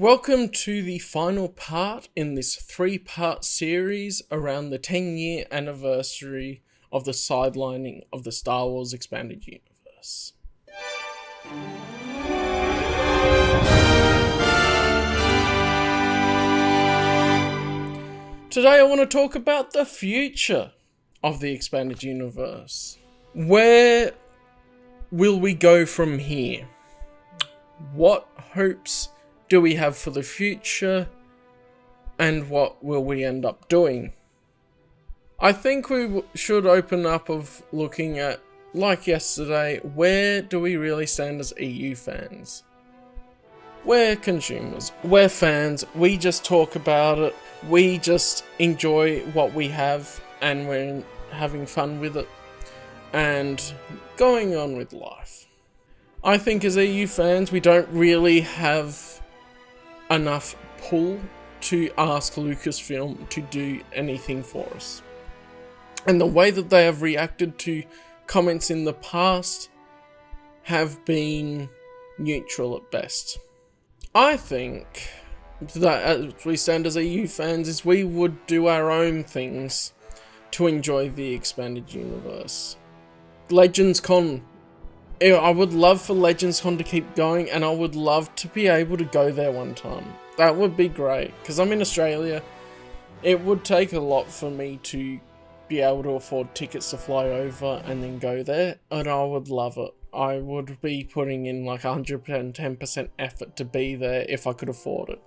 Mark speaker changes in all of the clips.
Speaker 1: Welcome to the final part in this 3-part series around the 10-year anniversary of the sidelining of the Star Wars Expanded Universe. Today I want to talk about the future of the Expanded Universe. Where will we go from here? What hopes do we have for the future, and what will we end up doing? I think we should open up of looking at, like yesterday, where do we really stand as EU fans? We're consumers, we're fans, we just talk about it, we just enjoy what we have, and we're having fun with it, and going on with life. I think as EU fans, we don't really have enough pull to ask Lucasfilm to do anything for us. And the way that they have reacted to comments in the past have been neutral at best. I think that as we stand as EU fans is we would do our own things to enjoy the expanded universe. Legends Con, I would love for Legends Con to keep going, and I would love to be able to go there one time. That would be great, because I'm in Australia. It would take a lot for me to be able to afford tickets to fly over and then go there, and I would love it. I would be putting in like 110% effort to be there if I could afford it.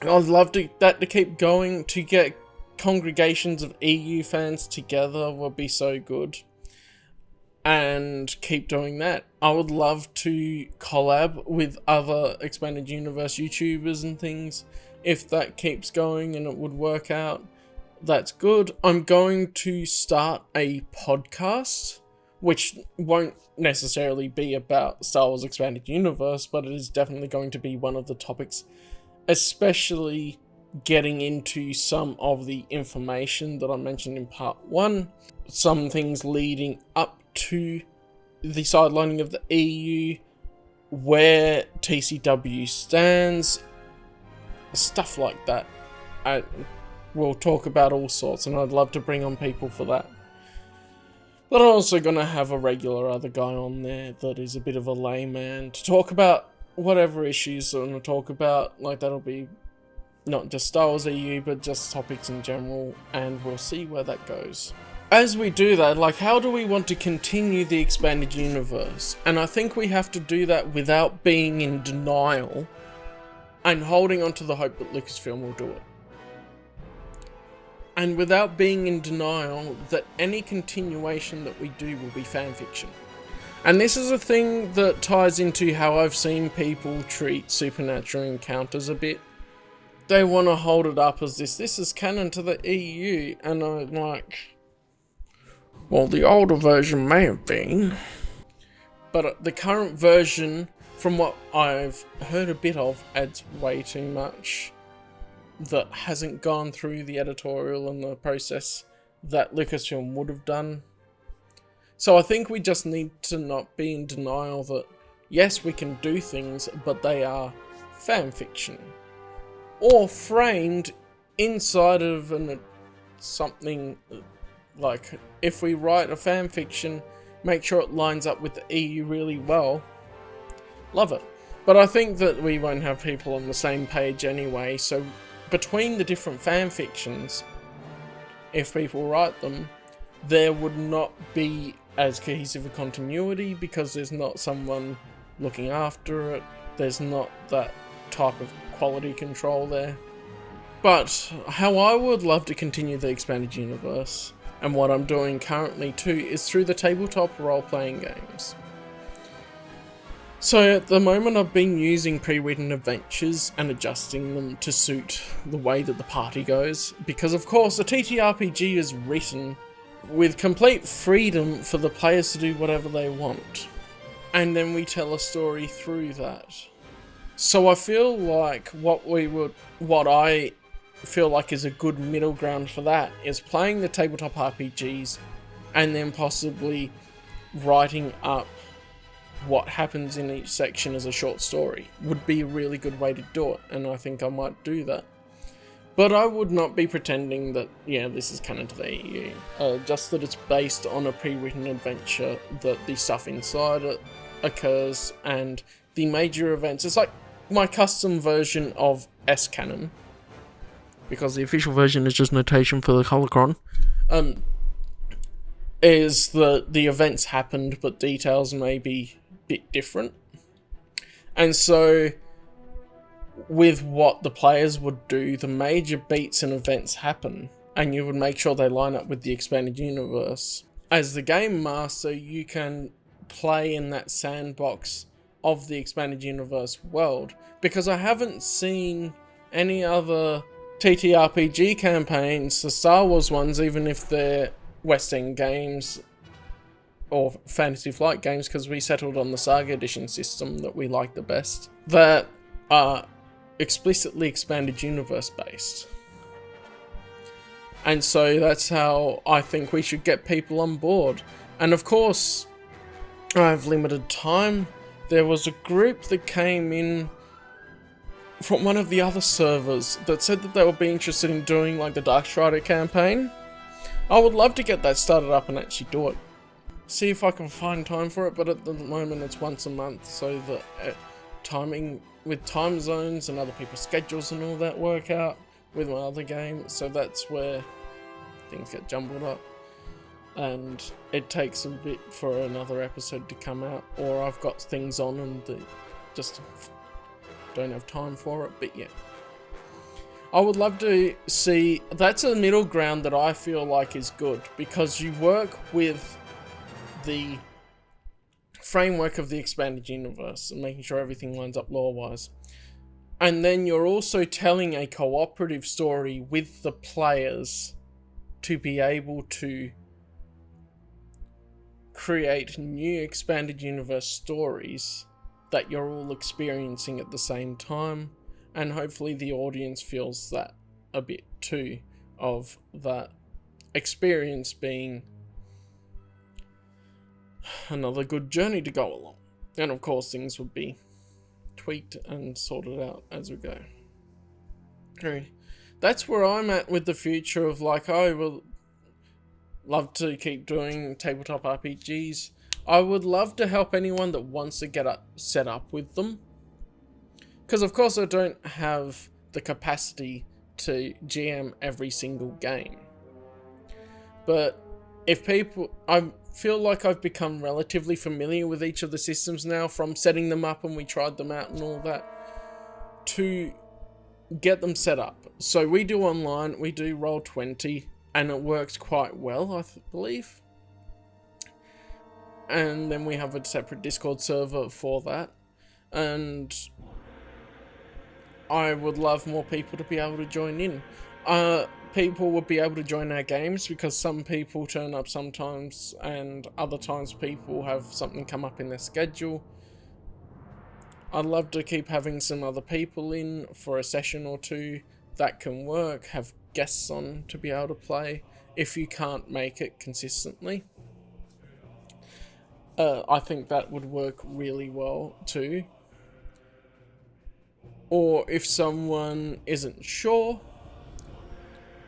Speaker 1: I'd love that to keep going. To get congregations of EU fans together would be so good. And keep doing that. I would love to collab with other Expanded Universe YouTubers and things. If that keeps going and it would work out, that's good. I'm going to start a podcast, which won't necessarily be about Star Wars Expanded Universe, but it is definitely going to be one of the topics, especially getting into some of the information that I mentioned in part 1, some things leading up to the sidelining of the EU, where TCW stands, stuff like that. We'll talk about all sorts, and I'd love to bring on people for that. But I'm also going to have a regular other guy on there that is a bit of a layman to talk about whatever issues I want to talk about. Like, that'll be not just Star Wars EU, but just topics in general, and we'll see where that goes. As we do that, like, how do we want to continue the expanded universe? And I think we have to do that without being in denial and holding on to the hope that Lucasfilm will do it. And without being in denial that any continuation that we do will be fanfiction. And this is a thing that ties into how I've seen people treat supernatural encounters a bit. They want to hold it up as this is canon to the EU, and I'm like, well, the older version may have been, but the current version, from what I've heard a bit of, adds way too much that hasn't gone through the editorial and the process that Lucasfilm would have done. So I think we just need to not be in denial that, yes, we can do things, but they are fanfiction. Or framed inside of something. Like, if we write a fanfiction, make sure it lines up with the EU really well, love it. But I think that we won't have people on the same page anyway, so between the different fanfictions, if people write them, there would not be as cohesive a continuity because there's not someone looking after it, there's not that type of quality control there. But how I would love to continue the expanded universe, and what I'm doing currently too, is through the tabletop role-playing games. So at the moment I've been using pre-written adventures and adjusting them to suit the way that the party goes, because of course a TTRPG is written with complete freedom for the players to do whatever they want, and then we tell a story through that. So I feel like what I feel like is a good middle ground for that is playing the tabletop RPGs and then possibly writing up what happens in each section as a short story would be a really good way to do it, and I think I might do that. But I would not be pretending that, yeah, this is canon to the EU. Just that it's based on a pre-written adventure, that the stuff inside it occurs, and the major events. It's like my custom version of S-canon, because the official version is just notation for the holocron. Is that the events happened, but details may be a bit different. And so, with what the players would do, the major beats and events happen, and you would make sure they line up with the expanded universe. As the game master, you can play in that sandbox of the expanded universe world, because I haven't seen any other TTRPG campaigns, the Star Wars ones, even if they're West End games or Fantasy Flight games, because we settled on the Saga Edition system that we like the best, that are explicitly expanded universe based. And so that's how I think we should get people on board. And of course, I have limited time. There was a group that came in from one of the other servers that said that they would be interested in doing like the Darkstrider campaign. I would love to get that started up and actually do it. See if I can find time for it, but at the moment it's once a month, so that timing with time zones and other people's schedules and all that work out with my other game, so that's where things get jumbled up. And it takes a bit for another episode to come out, or I've got things on and just don't have time for it, but yeah. I would love to see, that's a middle ground that I feel like is good, because you work with the framework of the expanded universe and making sure everything lines up lore-wise. And then you're also telling a cooperative story with the players to be able to create new expanded universe stories that you're all experiencing at the same time. And hopefully the audience feels that a bit too, of that experience being another good journey to go along. And of course things would be tweaked and sorted out as we go. Okay. That's where I'm at with the future of like, I will love to keep doing tabletop RPGs. I would love to help anyone that wants to get set up with them. Because of course I don't have the capacity to GM every single game. But if people, I feel like I've become relatively familiar with each of the systems now, from setting them up and we tried them out and all that, to get them set up. So we do online, we do Roll20, and it works quite well, I believe. And then we have a separate Discord server for that. And I would love more people to be able to join in. People would be able to join our games, because some people turn up sometimes and other times people have something come up in their schedule. I'd love to keep having some other people in for a session or two that can work, have guests on to be able to play if you can't make it consistently. I think that would work really well too. Or if someone isn't sure,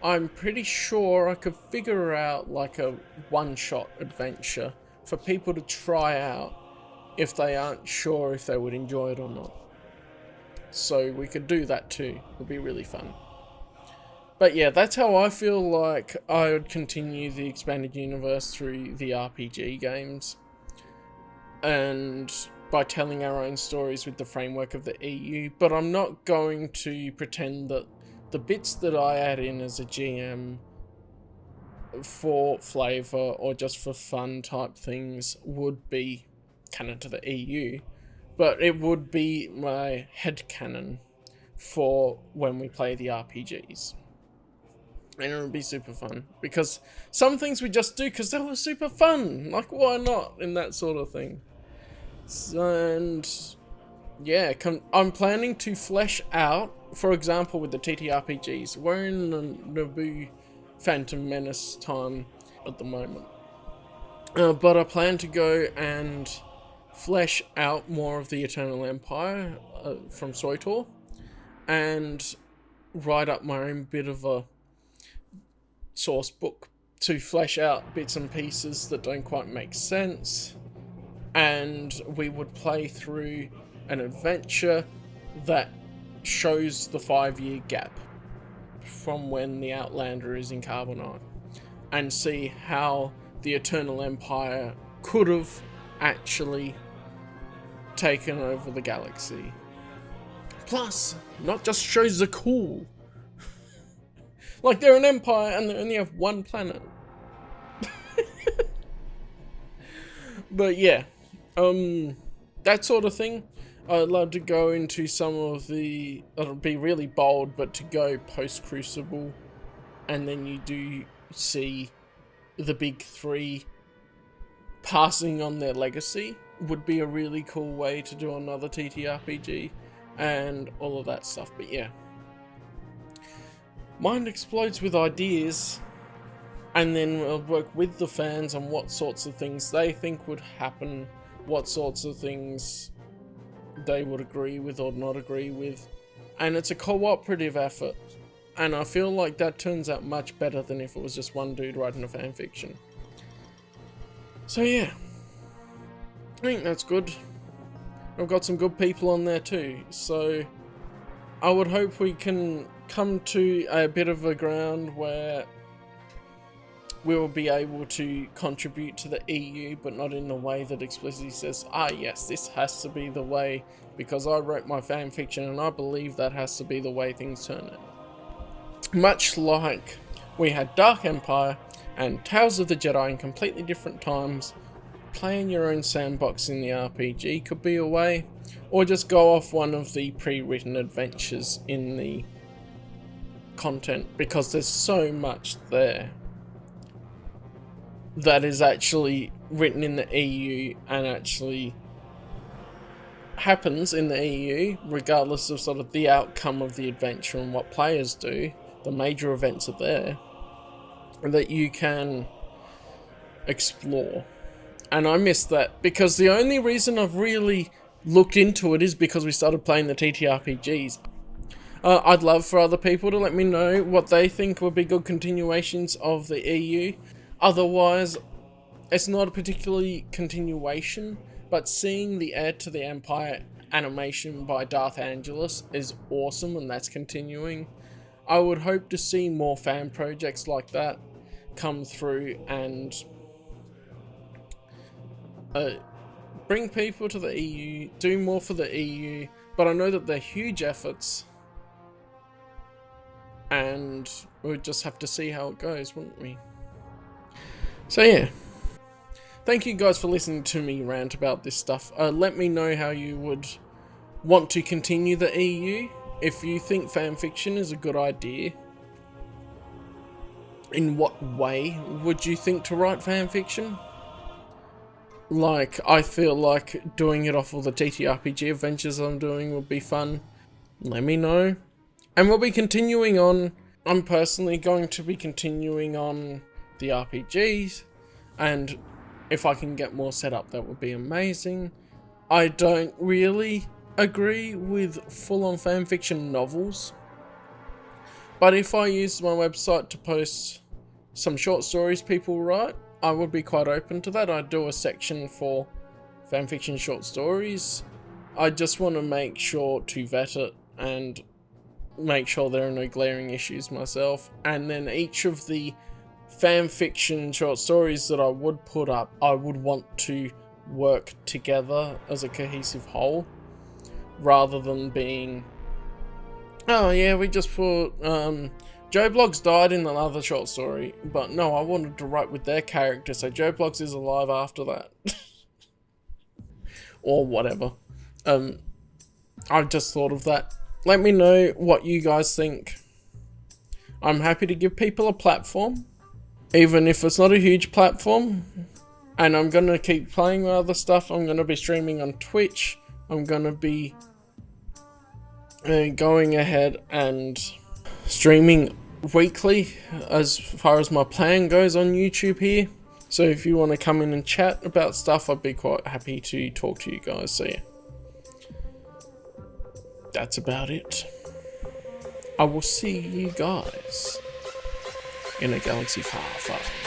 Speaker 1: I'm pretty sure I could figure out like a one-shot adventure for people to try out if they aren't sure if they would enjoy it or not. So we could do that too. It would be really fun. But yeah, that's how I feel like I would continue the expanded universe through the RPG games. And by telling our own stories with the framework of the EU. But I'm not going to pretend that the bits that I add in as a GM for flavour or just for fun type things would be canon to the EU, but it would be my headcanon for when we play the RPGs. And it would be super fun, because some things we just do because they were super fun, like why not, in that sort of thing. And yeah, I'm planning to flesh out, for example with the TTRPGs, we're in the Naboo Phantom Menace time at the moment. But I plan to go and flesh out more of the Eternal Empire from SOITOR, and write up my own bit of a source book to flesh out bits and pieces that don't quite make sense, and we would play through an adventure that shows the 5-year gap from when the Outlander is in Carbonite, and see how the Eternal Empire could have actually taken over the galaxy. Plus, not just shows are cool. Like, they're an empire and they only have one planet. But yeah, that sort of thing. I'd love to go into some of the, it'll be really bold, but to go post-Crucible, and then you do see the big three passing on their legacy, would be a really cool way to do another TTRPG, and all of that stuff. But yeah, mind explodes with ideas, and then we'll work with the fans on what sorts of things they think would happen, what sorts of things they would agree with or not agree with, and it's a cooperative effort, and I feel like that turns out much better than if it was just one dude writing a fanfiction. So yeah, I think that's good. I've got some good people on there too, so I would hope we can come to a bit of a ground where we will be able to contribute to the EU, but not in a way that explicitly says, yes, this has to be the way, because I wrote my fanfiction and I believe that has to be the way things turn out. Much like we had Dark Empire and Tales of the Jedi in completely different times, playing your own sandbox in the RPG could be a way, or just go off one of the pre-written adventures in the content, because there's so much there that is actually written in the EU and actually happens in the EU, regardless of sort of the outcome of the adventure and what players do. The major events are there that you can explore. And I miss that, because the only reason I've really looked into it is because we started playing the TTRPGs. I'd love for other people to let me know what they think would be good continuations of the EU. Otherwise, it's not a particularly continuation, but seeing the Heir to the Empire animation by Darth Angelus is awesome, and that's continuing. I would hope to see more fan projects like that come through and bring people to the EU, do more for the EU, but I know that they're huge efforts, and we'll just have to see how it goes, wouldn't we? So yeah, thank you guys for listening to me rant about this stuff. Let me know how you would want to continue the EU, if you think fanfiction is a good idea. In what way would you think to write fanfiction? Like, I feel like doing it off all the TTRPG adventures I'm doing would be fun. Let me know. And we'll be continuing on. I'm personally going to be continuing on the RPGs, and if I can get more set up, that would be amazing. I don't really agree with full-on fanfiction novels, but if I use my website to post some short stories people write, I would be quite open to that. I'd do a section for fanfiction short stories. I just want to make sure to vet it and make sure there are no glaring issues myself, and then each of the fanfiction short stories that I would put up, I would want to work together as a cohesive whole, rather than being, oh yeah, we just put Joe Bloggs died in another short story, but no, I wanted to write with their character, so Joe Bloggs is alive after that. Or whatever. I just thought of that. Let me know what you guys think. I'm happy to give people a platform, even if it's not a huge platform, and I'm gonna keep playing with other stuff. I'm gonna be streaming on Twitch. I'm gonna be going ahead and streaming weekly as far as my plan goes on YouTube here. So if you want to come in and chat about stuff, I'd be quite happy to talk to you guys. So yeah, that's about it. I will see you guys in a galaxy far, far